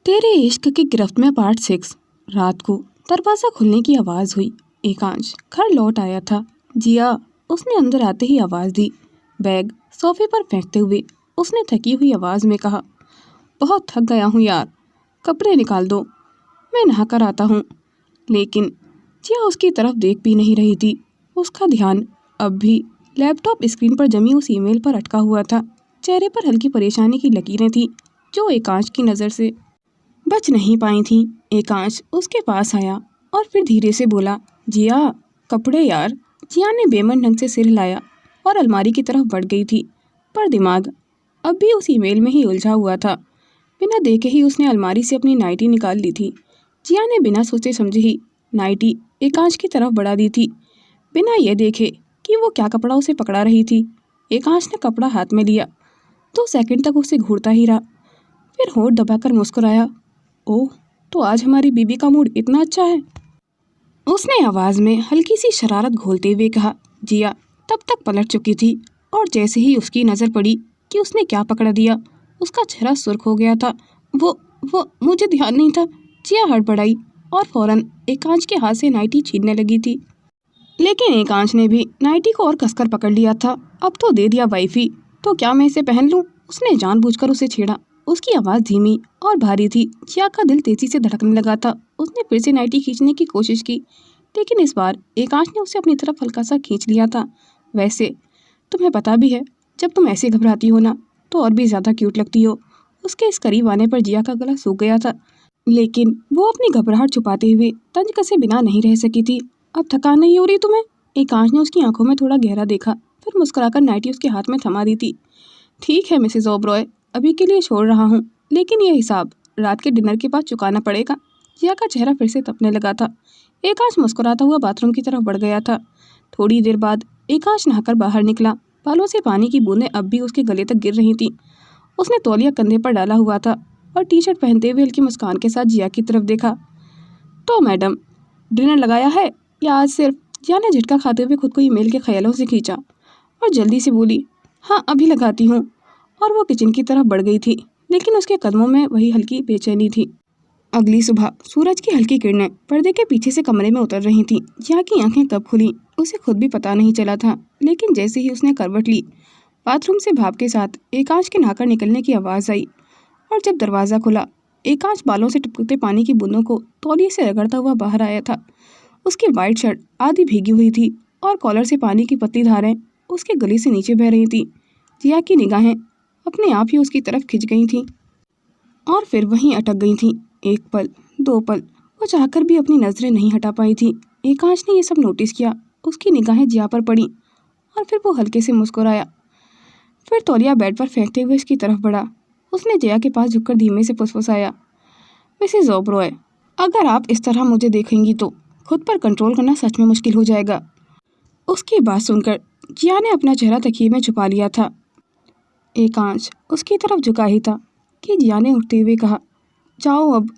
तेरे इश्क की गिरफ्त में पार्ट 6। रात को दरवाज़ा खुलने की आवाज़ हुई। एकांश घर लौट आया था। जिया, उसने अंदर आते ही आवाज़ दी। बैग सोफे पर फेंकते हुए उसने थकी हुई आवाज़ में कहा, बहुत थक गया हूँ यार, कपड़े निकाल दो, मैं नहा कर आता हूँ। लेकिन जिया उसकी तरफ देख भी नहीं रही थी। उसका ध्यान अब भी लैपटॉप स्क्रीन पर जमी उस ईमेल पर अटका हुआ था। चेहरे पर हल्की परेशानी की लकीरें थीं जो एकांश की नज़र से बच नहीं पाई थीं। एकांश उसके पास आया और फिर धीरे से बोला, जिया, कपड़े यार। जिया ने बेमन ढंग से सिर हिलाया और अलमारी की तरफ बढ़ गई थी, पर दिमाग अब भी उस ईमेल में ही उलझा हुआ था। बिना देखे ही उसने अलमारी से अपनी नाइटी निकाल ली थी। जिया ने बिना सोचे समझे ही नाइटी एकांश की तरफ बढ़ा दी थी, बिना ये देखे कि वो क्या कपड़ा उसे पकड़ा रही थी। एकांश ने कपड़ा हाथ में लिया, 2 सेकंड तक उसे घूरता ही रहा, फिर होंठ दबाकर मुस्कुराया। ओह, तो आज हमारी बीबी का मूड इतना अच्छा है, उसने आवाज़ में हल्की सी शरारत घोलते हुए कहा। जिया तब तक पलट चुकी थी और जैसे ही उसकी नज़र पड़ी कि उसने क्या पकड़ा दिया, उसका चेहरा सुर्ख हो गया था। वो मुझे ध्यान नहीं था। जिया हड़बड़ाई और फौरन एकांश के हाथ से नाइटी छीनने लगी थी, लेकिन एकांश ने भी नाइटी को और कसकर पकड़ लिया था। अब तो दे दिया वाइफी, तो क्या मैं इसे पहन लूं? उसने जानबूझकर उसे छेड़ा। उसकी आवाज़ धीमी और भारी थी। जिया का दिल तेजी से धड़कने लगा था। उसने फिर से नाइटी खींचने की कोशिश की, लेकिन इस बार एकांश ने उसे अपनी तरफ हल्का सा खींच लिया था। वैसे तुम्हें पता भी है, जब तुम ऐसे घबराती हो ना, तो और भी ज़्यादा क्यूट लगती हो। उसके इस करीब आने पर जिया का गला सूख गया था, लेकिन वो अपनी घबराहट छुपाते हुए तंज कसे बिना नहीं रह सकी थी। अब थकान नहीं हो रही तुम्हें? एकांश ने उसकी आंखों में थोड़ा गहरा देखा, फिर मुस्कुराकर नाइटी उसके हाथ में थमा दी थी। ठीक है मिसेस ओबरॉय, अभी के लिए छोड़ रहा हूँ, लेकिन यह हिसाब रात के डिनर के बाद चुकाना पड़ेगा। जिया का चेहरा फिर से तपने लगा था। एकांश मुस्कुराता हुआ बाथरूम की तरफ बढ़ गया था। थोड़ी देर बाद एकांश नहाकर बाहर निकला। बालों से पानी की बूंदें अब भी उसके गले तक गिर रही थीं। उसने तौलिया कंधे पर डाला हुआ था और टी-शर्ट पहनते हुए हल्की मुस्कान के साथ जिया की तरफ देखा। तो मैडम, डिनर लगाया है या आज सिर्फ? जिया ने झटका खाते हुए खुद को ईमेल के ख्यालों से खींचा और जल्दी से बोली, हाँ अभी लगाती हूँ। और वो किचन की तरफ बढ़ गई थी, लेकिन उसके कदमों में वही हल्की बेचैनी थी। अगली सुबह सूरज की हल्की किरणें पर्दे के पीछे से कमरे में उतर रही थीं। जिया की आंखें कब खुली उसे खुद भी पता नहीं चला था, लेकिन जैसे ही उसने करवट ली, बाथरूम से भाप के साथ एकांश के नहाकर निकलने की आवाज़ आई। और जब दरवाज़ा खुला, एकांश बालों से टपकते पानी की बूंदों को तौलिए से रगड़ता हुआ बाहर आया था। उसकी वाइट शर्ट आधी भीगी हुई थी और कॉलर से पानी की पतली धारें उसके गले से नीचे बह रही थीं। जिया की निगाहें अपने आप ही उसकी तरफ खिंच गई थीं और फिर वहीं अटक गई थीं। 1 पल, 2 पल, वो चाहकर भी अपनी नज़रें नहीं हटा पाई थी। एकांश ने ये सब नोटिस किया। उसकी निगाहें जिया पर पड़ी और फिर वो हल्के से मुस्कुराया, फिर तौलिया बेड पर फेंकते हुए उसकी तरफ बढ़ा। उसने जिया के पास झुककर धीमे से फुसफुसाया, मिसेस ओबरॉय, अगर आप इस तरह मुझे देखेंगी तो खुद पर कंट्रोल करना सच में मुश्किल हो जाएगा। उसकी बात सुनकर जिया ने अपना चेहरा तकिए में छुपा लिया था। एकांश उसकी तरफ झुका ही था कि जिया ने उठते हुए कहा, जाओ अब।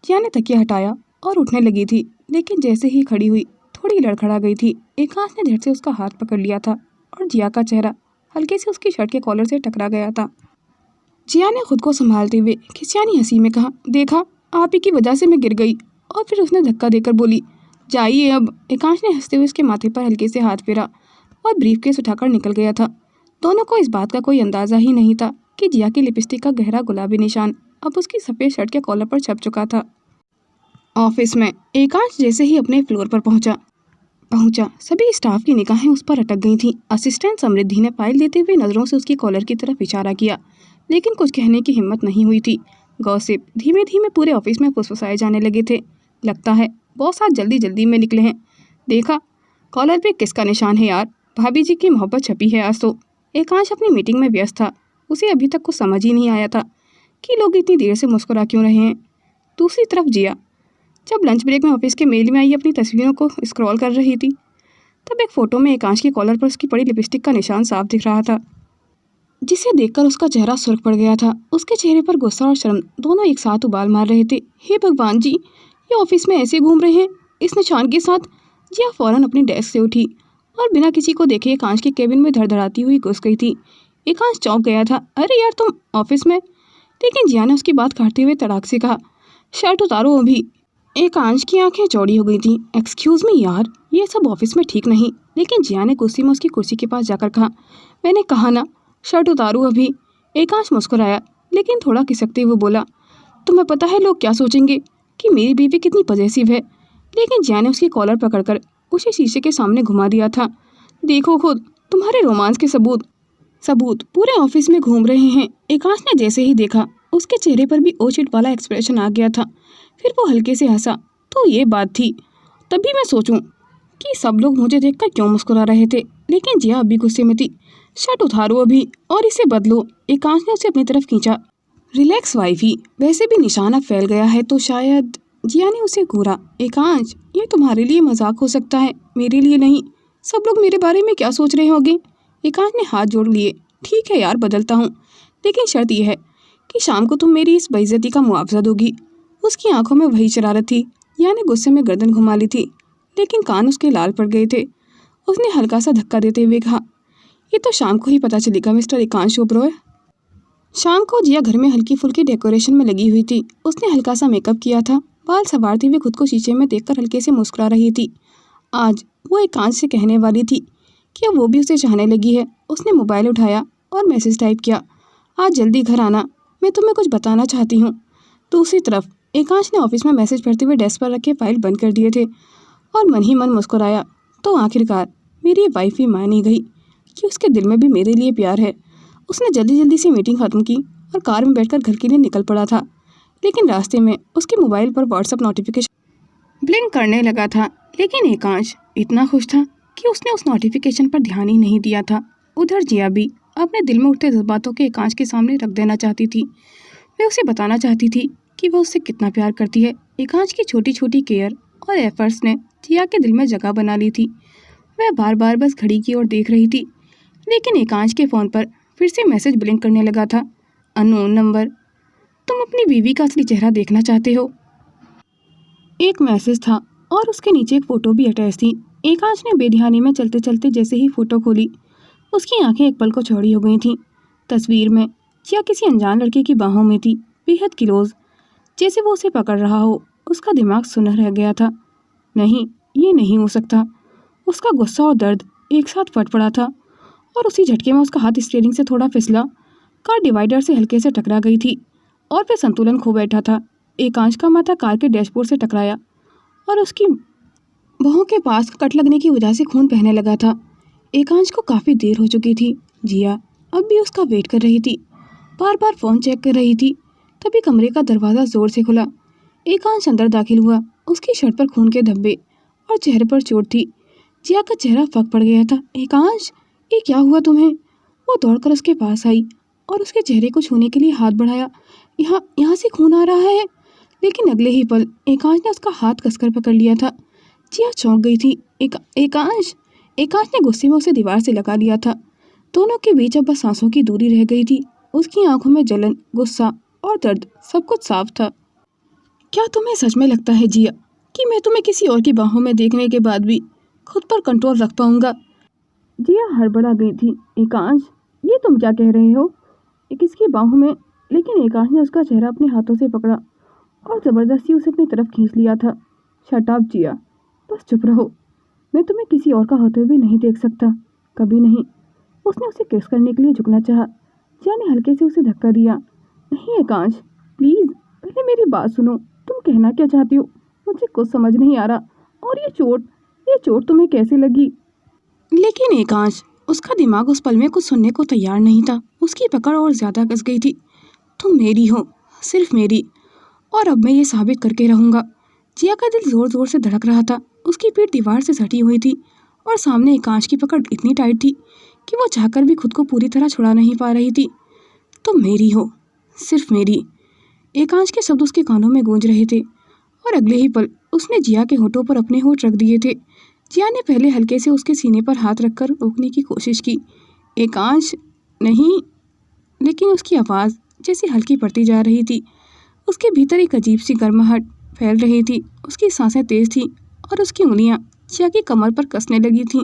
जिया ने तकिया हटाया और उठने लगी थी, लेकिन जैसे ही खड़ी हुई थोड़ी लड़खड़ा गई थी। एकांश ने झट से उसका हाथ पकड़ लिया था और जिया का चेहरा हल्के से उसकी शर्ट के कॉलर से टकरा गया था। जिया ने खुद को संभालते हुए खिसियानी हंसी में कहा, देखा, आप ही की वजह से मैं गिर गई। और फिर उसने धक्का देकर बोली, जाइए अब। एकांश ने हंसते हुए उसके माथे पर हल्के से हाथ फेरा और ब्रीफकेस उठाकर निकल गया था। दोनों को इस बात का कोई अंदाज़ा ही नहीं था कि जिया की लिपस्टिक का गहरा गुलाबी निशान अब उसकी सफ़ेद शर्ट के कॉलर पर छप चुका था। ऑफिस में एकांश जैसे ही अपने फ्लोर पर पहुंचा, सभी स्टाफ की निगाहें उस पर अटक गई थीं। असिस्टेंट समृद्धि ने फाइल देते हुए नज़रों से उसकी कॉलर की तरफ इशारा किया, लेकिन कुछ कहने की हिम्मत नहीं हुई थी। गॉसिप धीमे धीमे पूरे ऑफिस में फुसफुसाए जाने लगे थे। लगता है बॉस आज जल्दी जल्दी में निकले हैं। देखा, कॉलर पे किसका निशान है यार? भाभी जी की मोहब्बत छपी है आज तो। एकांश अपनी मीटिंग में व्यस्त था। उसे अभी तक कुछ समझ ही नहीं आया था कि लोग इतनी देर से मुस्कुरा क्यों रहे हैं। दूसरी तरफ जिया जब लंच ब्रेक में ऑफिस के मेल में आई अपनी तस्वीरों को स्क्रॉल कर रही थी, तब एक फ़ोटो में एकांश की कॉलर पर उसकी पड़ी लिपस्टिक का निशान साफ दिख रहा था, जिसे देखकर उसका चेहरा सुर्ख पड़ गया था। उसके चेहरे पर गुस्सा और शर्म दोनों एक साथ उबाल मार रहे थे। हे भगवान जी, ये ऑफिस में ऐसे घूम रहे हैं इस निशान के साथ। जिया फौरन अपनी डेस्क से उठी और बिना किसी को देखे एकांश के केबिन में धड़धड़ाती हुई घुस गई थी। एकांश चौंक गया था। अरे यार, तुम ऑफिस में? लेकिन जिया ने उसकी बात काटते हुए तड़ाक से कहा, शर्ट उतारो अभी। एकांश की आंखें चौड़ी हो गई थी। एक्सक्यूज मी यार, ये सब ऑफिस में ठीक नहीं। लेकिन जिया ने गुस्से में उसकी कुर्सी के पास जाकर कहा, मैंने कहा ना शर्ट उतारो अभी। एकांश मुस्कुराया लेकिन थोड़ा खिसकते हुए बोला, तुम्हें पता है लोग क्या सोचेंगे कि मेरी बीवी कितनी पजेसिव है। लेकिन जिया ने उसकी कॉलर पकड़कर उसे शीशे के सामने घुमा दिया था। देखो खुद, तुम्हारे रोमांस के सबूत पूरे ऑफिस में घूम रहे हैं। एकांश ने जैसे ही देखा उसके चेहरे पर भी ओचिट वाला एक्सप्रेशन आ गया था। फिर वो हल्के से हंसा। तो ये बात थी। तभी मैं सोचूं कि सब लोग मुझे देखकर क्यों मुस्कुरा रहे थे। लेकिन जिया अभी गुस्से में थी। शर्ट उतारो अभी और इसे बदलो। एकांश ने उसे अपनी तरफ खींचा। रिलैक्स वाइफी, वैसे भी निशाना फैल गया है तो शायद। जिया ने उसे घूरा। एकांश, ये तुम्हारे लिए मजाक हो सकता है, मेरे लिए नहीं। सब लोग मेरे बारे में क्या सोच रहे होंगे। एकांश ने हाथ जोड़ लिए। ठीक है यार, बदलता हूँ, लेकिन शर्त यह है कि शाम को तुम मेरी इस बेइज्जती का मुआवजा दोगी। उसकी आंखों में वही शरारत थी। जिया ने गुस्से में गर्दन घुमा ली थी, लेकिन कान उसके लाल पड़ गए थे। उसने हल्का सा धक्का देते हुए कहा, ये तो शाम को ही पता चलेगा मिस्टर एकांश ओबरॉय। शाम को जिया घर में हल्की फुल्की डेकोरेशन में लगी हुई थी। उसने हल्का सा मेकअप किया था। बाल संवारते हुए खुद को शीशे में देखकर हल्के से मुस्कुरा रही थी। आज वो एकांश से कहने वाली थी कि अब वो भी उसे चाहने लगी है। उसने मोबाइल उठाया और मैसेज टाइप किया, आज जल्दी घर आना, मैं तुम्हें कुछ बताना चाहती हूँ। दूसरी तरफ एकांश ने ऑफिस में मैसेज पढ़ते हुए डेस्क पर रखे फाइल बंद कर दिए थे और मन ही मन मुस्कुराया। तो आखिरकार मेरी वाइफ भी मान ही गई कि उसके दिल में भी मेरे लिए प्यार है। उसने जल्दी जल्दी से मीटिंग ख़त्म की और कार में बैठकर घर के लिए निकल पड़ा था। लेकिन रास्ते में उसके मोबाइल पर व्हाट्सएप नोटिफिकेशन ब्लिंक करने लगा था। लेकिन एकांश इतना खुश था कि उसने उस नोटिफिकेशन पर ध्यान ही नहीं दिया था। उधर जिया भी अपने दिल में उठते जज्बातों के एकांश के सामने रख देना चाहती थी। वह उसे बताना चाहती थी कि वह उससे कितना प्यार करती है। एकांश की छोटी छोटी केयर और एफर्ट्स ने जिया के दिल में जगह बना ली थी। वह बार बार बस घड़ी की ओर देख रही थी। लेकिन एकांश के फ़ोन पर फिर से मैसेज ब्लिंक करने लगा था। अननोन नंबर, तुम अपनी बीवी का असली चेहरा देखना चाहते हो। एक मैसेज था और उसके नीचे एक फ़ोटो भी अटैच थी। एकांश ने बेध्यानी में चलते चलते जैसे ही फ़ोटो खोली, उसकी आंखें एक पल को चौड़ी हो गई थीं। तस्वीर में जिया किसी अनजान लड़के की बाहों में थी, बेहद क्लोज, जैसे वो उसे पकड़ रहा हो। उसका दिमाग सुन्न रह गया था। नहीं, ये नहीं हो सकता। उसका गुस्सा और दर्द एक साथ फट पड़ा था और उसी झटके में उसका हाथ स्टीयरिंग से थोड़ा फिसला। कार डिवाइडर से हल्के से टकरा गई थी और फिर संतुलन खो बैठा था। एकांश का माथा कार के डैशबोर्ड से टकराया और उसकी भौहों के पास कट लगने की वजह से खून बहने लगा था। एकांश को काफ़ी देर हो चुकी थी। जिया अब भी उसका वेट कर रही थी, बार बार फ़ोन चेक कर रही थी। तभी कमरे का दरवाज़ा ज़ोर से खुला। एकांश अंदर दाखिल हुआ। उसकी शर्ट पर खून के धब्बे और चेहरे पर चोट थी। जिया का चेहरा फक पड़ गया था। एकांश, ये क्या हुआ तुम्हें? वो दौड़कर उसके पास आई और उसके चेहरे को छूने के लिए हाथ बढ़ाया। यहाँ से खून आ रहा है। लेकिन अगले ही पल एकांश ने उसका हाथ कसकर पकड़ लिया था। जिया चौंक गई थी। एकांश ने गुस्से में उसे दीवार से लगा लिया था। दोनों के बीच अब बस सांसों की दूरी रह गई थी। उसकी आंखों में जलन, गुस्सा और दर्द, सब कुछ साफ था। क्या तुम्हें सच में लगता है जिया कि मैं तुम्हें किसी और की बाहों में देखने के बाद भी खुद पर कंट्रोल रख पाऊंगा? जिया हड़बड़ा गई थी। एकांश, ये तुम क्या कह रहे हो? किसकी बाहों में? लेकिन एकांश ने उसका चेहरा अपने हाथों से पकड़ा और ज़बरदस्ती उसे अपनी तरफ खींच लिया था। शट अप जिया, बस चुप रहो। मैं तुम्हें किसी और का होते हुए नहीं देख सकता, कभी नहीं। उसने उसे किस करने के लिए झुकना चाहा। जिया ने हल्के से उसे धक्का दिया। नहीं एकांश, प्लीज़ पहले मेरी बात सुनो। तुम कहना क्या चाहती हो मुझे कुछ समझ नहीं आ रहा। और ये चोट तुम्हें कैसे लगी? लेकिन एकांश, उसका दिमाग उस पल में कुछ सुनने को तैयार नहीं था। उसकी पकड़ और ज़्यादा कस गई थी। तुम मेरी हो, सिर्फ मेरी, और अब मैं ये साबित करके रहूँगा। जिया का दिल ज़ोर ज़ोर से धड़क रहा था। उसकी पीठ दीवार से सटी हुई थी और सामने एकांश की पकड़ इतनी टाइट थी कि वो चाहकर भी खुद को पूरी तरह छुड़ा नहीं पा रही थी। तुम मेरी हो, सिर्फ मेरी। एकांश के शब्द उसके कानों में गूंज रहे थे और अगले ही पल उसने जिया के होठों पर अपने होठ रख दिए थे। जिया ने पहले हल्के से उसके सीने पर हाथ रखकर रोकने की कोशिश की। एकांश, नहीं। लेकिन उसकी आवाज़ जैसी हल्की पड़ती जा रही थी। उसके भीतर एक अजीब सी गर्माहट फैल रही थी। उसकी सांसें तेज थीं और उसकी उंगलियां जिया की कमर पर कसने लगी थीं।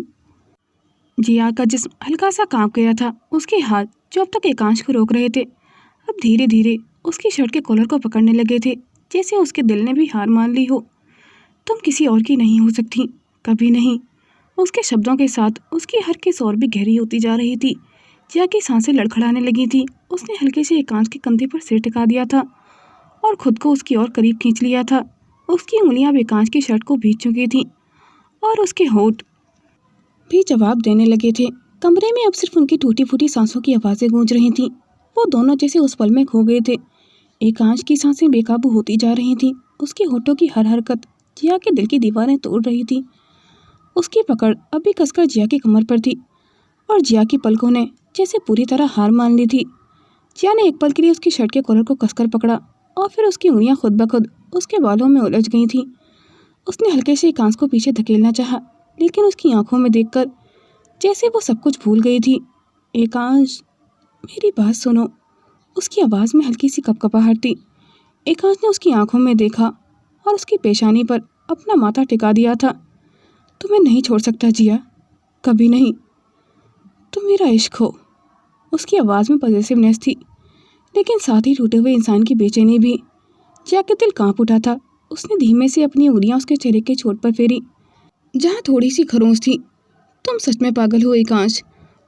जिया का जिस्म हल्का सा कांप गया था। उसके हाथ जो अब तक एकांश को रोक रहे थे, अब धीरे धीरे उसकी शर्ट के कॉलर को पकड़ने लगे थे, जैसे उसके दिल ने भी हार मान ली हो। तुम किसी और की नहीं हो सकती, कभी नहीं। उसके शब्दों के साथ उसकी हर किस और भी गहरी होती जा रही थी। जिया की सांसें लड़खड़ाने लगी थी। उसने हल्के से एकांश के कंधे पर सिर टिका दिया था और खुद को उसकी ओर करीब खींच लिया था। उसकी उंगलियां अब एकांश की शर्ट को भींच चुकी थीं और उसके होंठ भी जवाब देने लगे थे। कमरे में अब सिर्फ उनकी टूटी फूटी सांसों की आवाज़ें गूंज रही थीं। वो दोनों जैसे उस पल में खो गए थे। एकांश की सांसें बेकाबू होती जा रही थीं। उसके होठों की हर हरकत जिया के दिल की दीवारें तोड़ रही थी। उसकी पकड़ अब भी कसकर जिया की कमर पर थी और जिया की पलकों ने जैसे पूरी तरह हार मान ली थी। जिया ने एक पल के लिए उसकी शर्ट के कॉलर को कसकर पकड़ा और फिर उसकी उंगलियां खुद ब खुद उसके बालों में उलझ गई थीं। उसने हल्के से एकांश को पीछे धकेलना चाहा, लेकिन उसकी आंखों में देखकर जैसे वो सब कुछ भूल गई थी। एकांश, मेरी बात सुनो। उसकी आवाज़ में हल्की सी कपकपाहट थी। एकांश ने उसकी आंखों में देखा और उसकी पेशानी पर अपना माथा टिका दिया था। तुम्हें नहीं छोड़ सकता जिया, कभी नहीं। तुम मेरा इश्क हो। उसकी आवाज़ में पॉजिटिवनेस थी, लेकिन साथ ही टूटे हुए इंसान की बेचैनी भी। जिया का दिल कांप उठा था। उसने धीमे से अपनी उंगलियां उसके चेहरे के चोट पर फेरी, जहाँ थोड़ी सी खरोंच थी। तुम सच में पागल हो एकांश।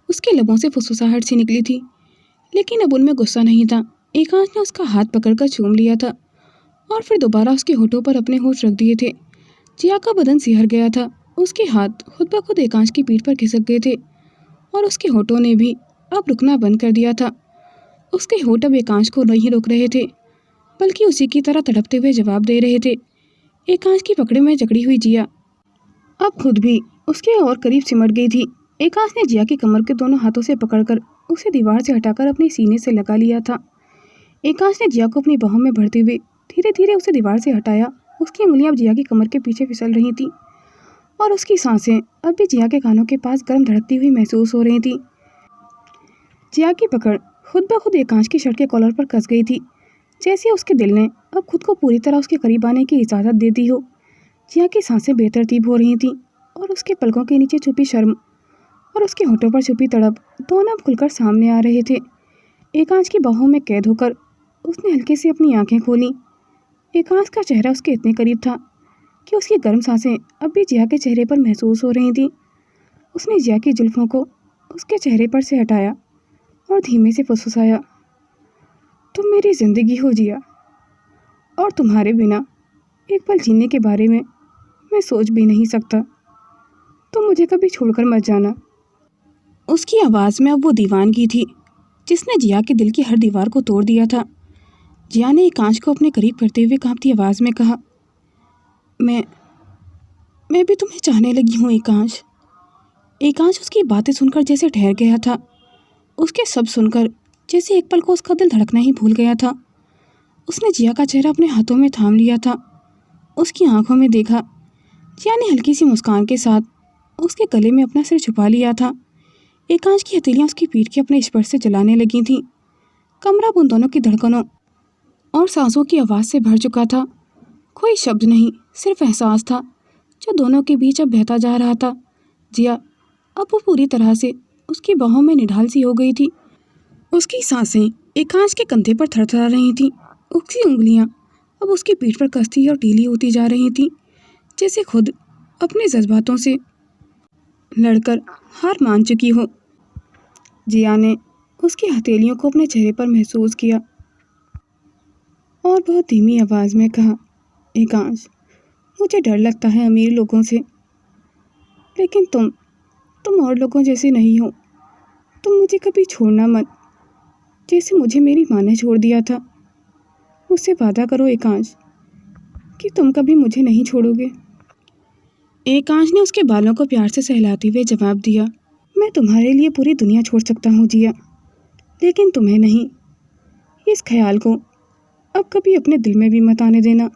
उसके लबों से फुसफुसाहट सी निकली थी, लेकिन अब उनमें गुस्सा नहीं था। एकांश ने उसका हाथ पकड़कर चूम लिया था और फिर दोबारा उसके होठों पर अपने होठ रख दिए थे। जिया का बदन सिहर गया था। उसके हाथ खुद ब खुद एकांश की पीठ पर खिसक गए थे और उसके होठों ने भी अब रुकना बंद कर दिया था। उसके होठ अब एकांश को नहीं रोक रहे थे, बल्कि उसी की तरह तड़पते हुए जवाब दे रहे थे। एकांश की पकड़े में जकड़ी हुई जिया अब खुद भी उसके और करीब सिमट गई थी। एकांश ने जिया की कमर के दोनों हाथों से पकड़कर उसे दीवार से हटाकर अपने सीने से लगा लिया था। एकांश ने जिया को अपनी बाहों में भरते हुए धीरे धीरे उसे दीवार से हटाया। उसकी उंगलियां अब जिया की कमर के पीछे फिसल रही थीं और उसकी सांसें अब भी जिया के कानों के पास गर्म धड़कती हुई महसूस हो रही थी। जिया की पकड़ खुद ब खुद एकांश की शर्ट के कॉलर पर कस गई थी, जैसे उसके दिल ने अब खुद को पूरी तरह उसके करीब आने की इजाज़त दे दी हो। जिया की सांसें बेतरतीब हो रही थीं और उसके पलकों के नीचे छुपी शर्म और उसके होठों पर छुपी तड़प दोनों अब खुलकर सामने आ रहे थे। एकांश की बाहों में कैद होकर उसने हल्के से अपनी आंखें खोली। एकांश का चेहरा उसके इतने करीब था कि उसकी गर्म सांसें अब भी जिया के चेहरे पर महसूस हो रही थीं। उसने जिया की जुल्फों को उसके चेहरे पर से हटाया और धीमे से फुसफुसाया, तुम मेरी ज़िंदगी हो जिया, और तुम्हारे बिना एक पल जीने के बारे में मैं सोच भी नहीं सकता। तुम मुझे कभी छोड़कर मत जाना। उसकी आवाज़ में अब वो दीवानगी थी जिसने जिया के दिल की हर दीवार को तोड़ दिया था। जिया ने एकांश को अपने करीब करते हुए कांपती आवाज़ में कहा, मैं भी तुम्हें चाहने लगी हूँ एकांश। एकांश उसकी बातें सुनकर जैसे ठहर गया था। उसके शब्द सुनकर जैसे एक पल को उसका दिल धड़कना ही भूल गया था। उसने जिया का चेहरा अपने हाथों में थाम लिया था। उसकी आंखों में देखा। जिया ने हल्की सी मुस्कान के साथ उसके गले में अपना सिर छुपा लिया था। एकांश की हथेलियां उसकी पीठ के अपने स्पर्श से जलाने लगी थीं। कमरा उन दोनों की धड़कनों और सांसों की आवाज़ से भर चुका था। कोई शब्द नहीं, सिर्फ एहसास था जो दोनों के बीच अब बहता जा रहा था। जिया अब वो पूरी तरह से उसकी बाहों में निढाल सी हो गई थी। उसकी सांसें एकांश के कंधे पर थरथरा रही थीं। उसकी उंगलियां अब उसकी पीठ पर कसती और ढीली होती जा रही थीं, जैसे खुद अपने जज्बातों से लड़कर हार मान चुकी हो। जिया ने उसकी हथेलियों को अपने चेहरे पर महसूस किया और बहुत धीमी आवाज़ में कहा, एकांश, मुझे डर लगता है अमीर लोगों से, लेकिन तुम और लोगों जैसे नहीं हो। तुम मुझे कभी छोड़ना मत, जैसे मुझे मेरी माँ ने छोड़ दिया था। मुझसे वादा करो एकांश कि तुम कभी मुझे नहीं छोड़ोगे। एकांश ने उसके बालों को प्यार से सहलाते हुए जवाब दिया, मैं तुम्हारे लिए पूरी दुनिया छोड़ सकता हूँ जिया, लेकिन तुम्हें नहीं। इस ख्याल को अब कभी अपने दिल में भी मत आने देना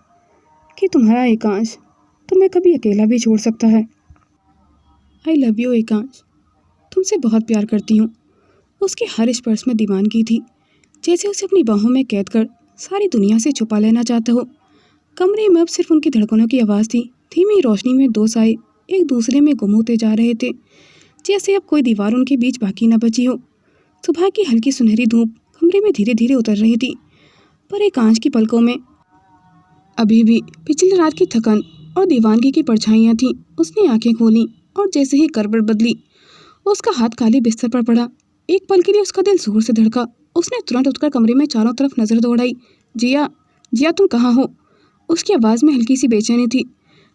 कि तुम्हारा एकांश तुम्हें कभी अकेला भी छोड़ सकता है। आई लव यू एकांश, तुमसे बहुत प्यार करती हूँ। उसके हर स्पर्श में दीवानगी थी, जैसे उसे अपनी बाहों में कैद कर सारी दुनिया से छुपा लेना चाहता हो। कमरे में अब सिर्फ उनकी धड़कनों की आवाज़ थी। धीमी रोशनी में दो साए एक दूसरे में गुम होते जा रहे थे, जैसे अब कोई दीवार उनके बीच बाकी न बची हो। सुबह की हल्की सुनहरी धूप कमरे में धीरे धीरे उतर रही थी। पर एकांश की पलकों में अभी भी पिछली रात की थकन और दीवानगी की परछाइयाँ थीं। उसने आंखें खोली और जैसे ही करवट बदली उसका हाथ काले बिस्तर पर पड़ा। एक पल के लिए उसका दिल जोर से धड़का। उसने तुरंत उठकर कमरे में चारों तरफ नजर दौड़ाई। जिया, जिया तुम कहाँ हो? उसकी आवाज़ में हल्की सी बेचैनी थी।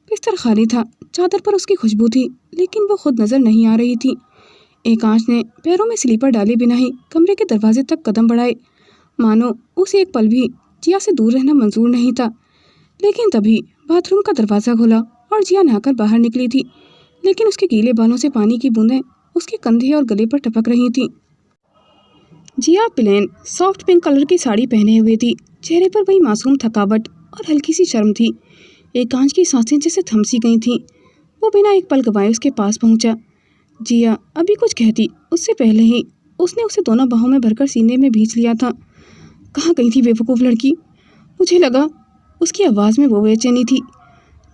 बिस्तर खाली था, चादर पर उसकी खुशबू थी, लेकिन वो खुद नजर नहीं आ रही थी। एकांश ने पैरों में स्लीपर डाले बिना ही कमरे के दरवाजे तक कदम बढ़ाए, मानो उसे एक पल भी जिया से दूर रहना मंजूर नहीं था। लेकिन तभी बाथरूम का दरवाज़ा खुला और जिया नहाकर बाहर निकली थी, लेकिन उसके गीले बालों से पानी की बूंदें उसके कंधे और गले पर टपक रही थीं। जिया प्लेन सॉफ्ट पिंक कलर की साड़ी पहने हुए थी। चेहरे पर वही मासूम थकावट और हल्की सी शर्म थी। एकांश की सांसें जैसे थम सी गई थीं। वो बिना एक पल गवाए उसके पास पहुंचा। जिया अभी कुछ कहती उससे पहले ही उसने उसे दोनों बाहों में भरकर सीने में भींच लिया था। कहाँ गई थी बेवकूफ़ लड़की? मुझे लगा। उसकी आवाज़ में वो बेचैनी थी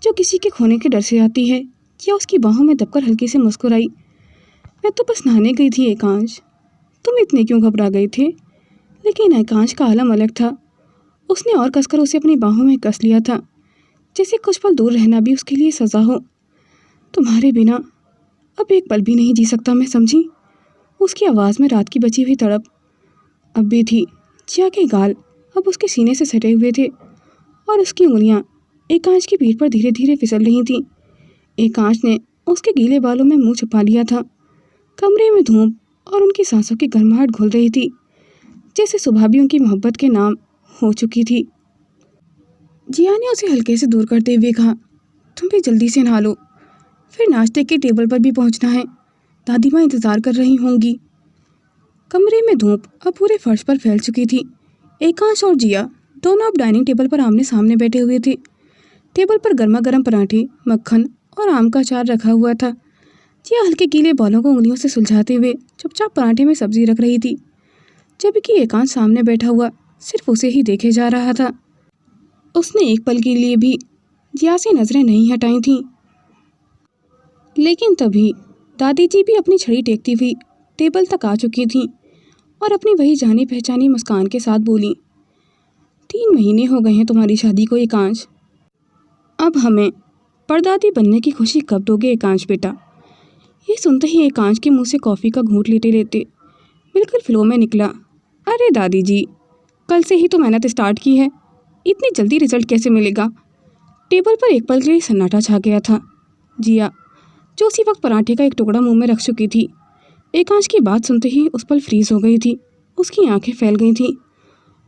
जो किसी के खोने के डर से आती है। जिया उसकी बाहों में दबकर हल्की से मुस्कुराई। मैं तो बस नहाने गई थी एकांश, तुम इतने क्यों घबरा गए थे? लेकिन एकांश का आलम अलग था। उसने और कसकर उसे अपनी बाहों में कस लिया था, जैसे कुछ पल दूर रहना भी उसके लिए सज़ा हो। तुम्हारे बिना अब एक पल भी नहीं जी सकता मैं, समझी? उसकी आवाज़ में रात की बची हुई तड़प अब भी थी। जिया के गाल अब उसके सीने से सटे हुए थे और उसकी उंगलियां एकांश की पीठ पर धीरे धीरे फिसल रही थीं। एकांश ने उसके गीले बालों में मुंह छुपा लिया था। कमरे में धूप और उनकी सांसों की गर्माहट घुल रही थी, जैसे सुबह भी उनकी मोहब्बत के नाम हो चुकी थी। जिया ने उसे हल्के से दूर करते हुए कहा, तुम भी जल्दी से नहा लो, फिर नाश्ते के टेबल पर भी पहुंचना है। दादी माँ इंतज़ार कर रही होंगी। कमरे में धूप अब पूरे फर्श पर फैल चुकी थी। एकांश और जिया दोनों अब डाइनिंग टेबल पर आमने सामने बैठे हुए थे। टेबल पर गर्मा गर्म पराठे, मक्खन और आम का अचार रखा हुआ था। जिया हल्के गीले बालों को उंगलियों से सुलझाते हुए चुपचाप पराठे में सब्जी रख रही थी, जबकि एकांश सामने बैठा हुआ सिर्फ उसे ही देखे जा रहा था। उसने एक पल के लिए भी जिया से नजरें नहीं हटाई थीं। लेकिन तभी दादी जी भी अपनी छड़ी टेकती हुई टेबल तक आ चुकी थीं और अपनी वही जानी पहचानी मुस्कान के साथ बोली, 3 महीने हो गए हैं तुम्हारी शादी को एकांश। अब हमें परदादी बनने की खुशी कब दोगे एकांश बेटा? ये सुनते ही एकांश के मुंह से कॉफ़ी का घूंट लेते लेते बिल्कुल फ्लो में निकला, अरे दादी जी, कल से ही तो मेहनत स्टार्ट की है, इतनी जल्दी रिजल्ट कैसे मिलेगा? टेबल पर एक पल के लिए सन्नाटा छा गया था। जिया जो उसी वक्त पराठे का एक टुकड़ा मुंह में रख चुकी थी, एकांश की बात सुनते ही उस पल फ्रीज हो गई थी। उसकी आंखें फैल गई थीं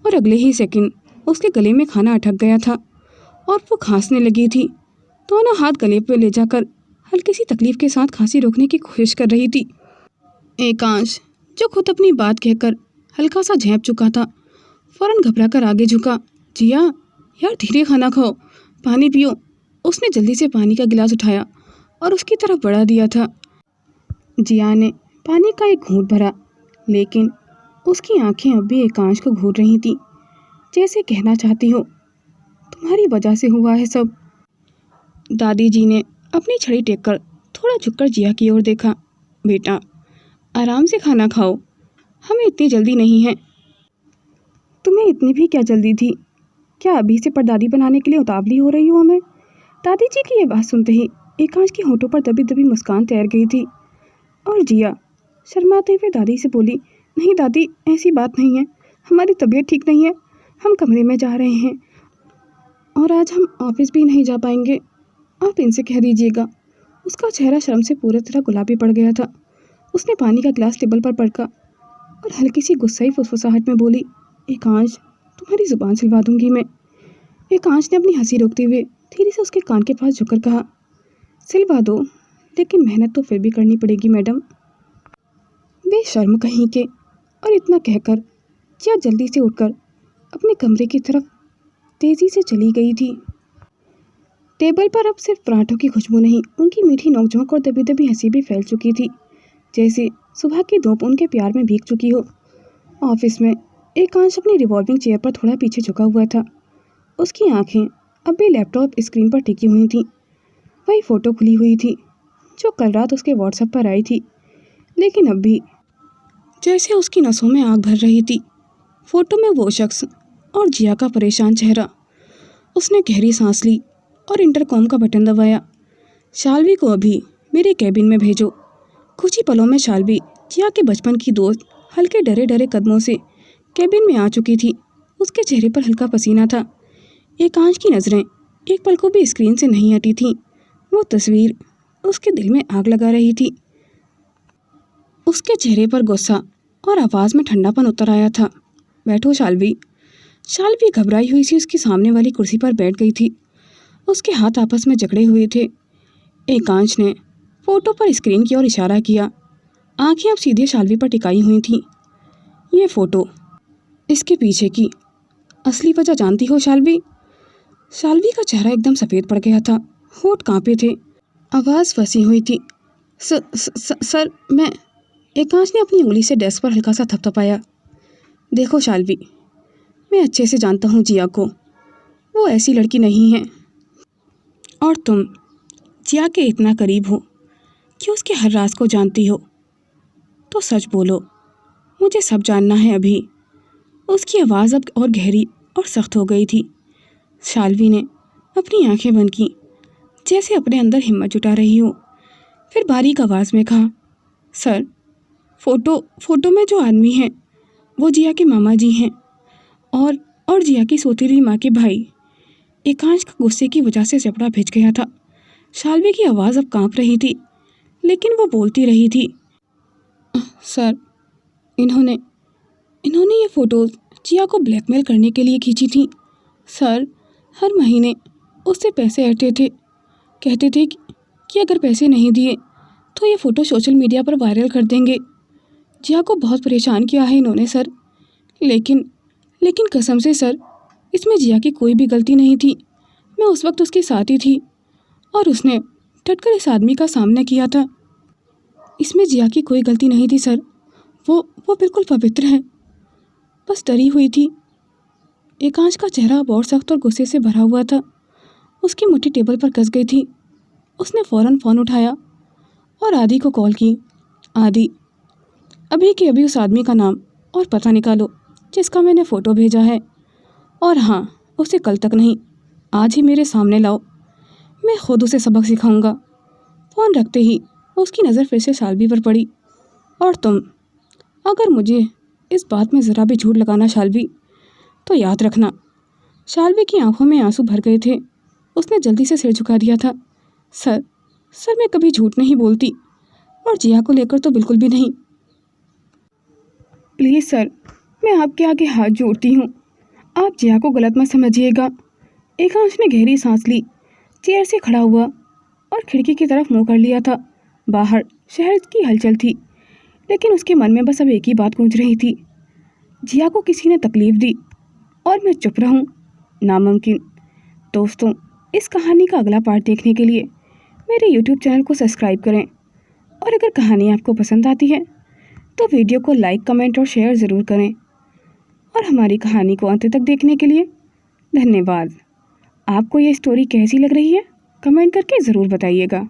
और अगले ही सेकंड उसके गले में खाना अटक गया था और वो खांसने लगी थी। दोनों हाथ गले पर ले जाकर हल्की सी तकलीफ के साथ खांसी रोकने की कोशिश कर रही थी। एकांश जो खुद अपनी बात कहकर हल्का सा झेंप चुका था, फौरन घबरा कर आगे झुका। जिया यार धीरे खाना खाओ, पानी पियो। उसने जल्दी से पानी का गिलास उठाया और उसकी तरफ बढ़ा दिया था। जिया ने पानी का एक घूंट भरा, लेकिन उसकी आंखें अब भी एकांश को घूर रही थीं, जैसे कहना चाहती हो, तुम्हारी वजह से हुआ है सब। दादी जी ने अपनी छड़ी टेककर थोड़ा झुककर जिया की ओर देखा, बेटा आराम से खाना खाओ, हमें इतनी जल्दी नहीं है। तुम्हें इतनी भी क्या जल्दी थी? क्या अभी से परदादी बनाने के लिए उतावली हो रही हो हमें? दादी जी की ये बात सुनते ही एकांश के होठों पर दबी दबी मुस्कान तैर गई थी और जिया शर्माते हुए दादी से बोली, नहीं दादी, ऐसी बात नहीं है, हमारी तबीयत ठीक नहीं है, हम कमरे में जा रहे हैं और आज हम ऑफिस भी नहीं जा पाएंगे, आप इनसे कह दीजिएगा। उसका चेहरा शर्म से पूरी तरह गुलाबी पड़ गया था। उसने पानी का गिलास टेबल पर पटका और हल्की सी गुस्साई फुसफुसाहट में बोली, एकांश तुम्हारी ज़ुबान सिलवा दूंगी मैं। एकांश ने अपनी हंसी रोकते हुए धीरे से उसके कान के पास झुककर कहा, सिलवा दो, लेकिन मेहनत तो फिर भी करनी पड़ेगी मैडम। बेशर्म कहीं के। और इतना कहकर जिया जल्दी से उठकर अपने कमरे की तरफ तेज़ी से चली गई थी। टेबल पर अब सिर्फ पराठों की खुशबू नहीं, उनकी मीठी नोकझोंक और दबी दबी हंसी भी फैल चुकी थी, जैसे सुबह की धूप उनके प्यार में भीग चुकी हो। ऑफिस में एकांश अपनी रिवॉल्विंग चेयर पर थोड़ा पीछे झुका हुआ था। उसकी आंखें अब भी लैपटॉप स्क्रीन पर टिकी हुई थीं। वही फ़ोटो खुली हुई थी जो कल रात उसके व्हाट्सएप पर आई थी, लेकिन अब भी जैसे उसकी नसों में आग भर रही थी। फ़ोटो में वो शख्स और जिया का परेशान चेहरा। उसने गहरी सांस ली और इंटरकॉम का बटन दबाया। शाल्वी को अभी मेरे कैबिन में भेजो। कुछ ही पलों में शाल्वी, जिया के बचपन की दोस्त, हल्के डरे डरे कदमों से कैबिन में आ चुकी थी। उसके चेहरे पर हल्का पसीना था। एकांश की नज़रें एक पल को भी स्क्रीन से नहीं हटी थीं। वो तस्वीर उसके दिल में आग लगा रही थी। उसके चेहरे पर गुस्सा और आवाज़ में ठंडापन उतर आया था। बैठो शाल्वी। शाल्वी घबराई हुई सी उसकी सामने वाली कुर्सी पर बैठ गई थी। उसके हाथ आपस में जकड़े हुए थे। एकांश ने फोटो पर स्क्रीन की ओर इशारा किया। आंखें अब सीधे शाल्वी पर टिकाई हुई थीं। ये फ़ोटो, इसके पीछे की असली वजह जानती हो शाल्वी? शाल्वी का चेहरा एकदम सफ़ेद पड़ गया था। होठ कांपे थे, आवाज़ फंसी हुई थी। सर मैं। एकांश ने अपनी उंगली से डेस्क पर हल्का सा थपथपाया। देखो शाल्वी, मैं अच्छे से जानता हूँ जिया को। वो ऐसी लड़की नहीं है। और तुम जिया के इतना करीब हो कि उसके हर राज को जानती हो। तो सच बोलो, मुझे सब जानना है अभी। उसकी आवाज़ अब और गहरी और सख्त हो गई थी। शाल्वी ने अपनी आंखें बंद की, जैसे अपने अंदर हिम्मत जुटा रही हो। फिर बारीक आवाज़ में कहा, सर, फोटो में जो आदमी हैं वो जिया के मामा जी हैं और जिया की सौतेली माँ के भाई। एकांश का गुस्से की वजह से जबड़ा भिज गया था। शाल्वी की आवाज़ अब कांप रही थी, लेकिन वो बोलती रही थी। सर, इन्होंने ये फ़ोटोज़ जिया को ब्लैकमेल करने के लिए खींची थी। सर, हर महीने उससे पैसे आते थे। कहते थे कि अगर पैसे नहीं दिए तो ये फ़ोटो सोशल मीडिया पर वायरल कर देंगे। जिया को बहुत परेशान किया है इन्होंने सर। लेकिन कसम से सर, इसमें जिया की कोई भी गलती नहीं थी। मैं उस वक्त उसके साथ ही थी और उसने डटकर इस आदमी का सामना किया था। इसमें जिया की कोई गलती नहीं थी सर। वो बिल्कुल पवित्र है, बस डरी हुई थी। एकांश का चेहरा अब और सख्त और गुस्से से भरा हुआ था। उसकी मुट्ठी टेबल पर कस गई थी। उसने फ़ौरन फ़ोन उठाया और आदि को कॉल की। आदि, अभी के अभी उस आदमी का नाम और पता निकालो जिसका मैंने फ़ोटो भेजा है। और हाँ, उसे कल तक नहीं, आज ही मेरे सामने लाओ। मैं खुद उसे सबक सिखाऊंगा। फ़ोन रखते ही उसकी नज़र फिर से शाल्वी पर पड़ी। और तुम, अगर मुझे इस बात में ज़रा भी झूठ लगाना शाल्वी, तो याद रखना। शाल्वी की आंखों में आंसू भर गए थे। उसने जल्दी से सिर झुका दिया था। सर, मैं कभी झूठ नहीं बोलती, और जिया को लेकर तो बिल्कुल भी नहीं। प्लीज़ सर, मैं आपके आगे हाथ जोड़ती हूँ, आप जिया को गलत मत समझिएगा। एकांश ने गहरी सांस ली, चेयर से खड़ा हुआ और खिड़की की तरफ मुँह कर लिया था। बाहर शहर की हलचल थी, लेकिन उसके मन में बस अब एक ही बात गूंज रही थी। जिया को किसी ने तकलीफ़ दी और मैं चुप रहूं, नामुमकिन। दोस्तों, इस कहानी का अगला पार्ट देखने के लिए मेरे YouTube चैनल को सब्सक्राइब करें। और अगर कहानी आपको पसंद आती है तो वीडियो को लाइक, कमेंट और शेयर ज़रूर करें। और हमारी कहानी को अंत तक देखने के लिए धन्यवाद। आपको ये स्टोरी कैसी लग रही है, कमेंट करके ज़रूर बताइएगा।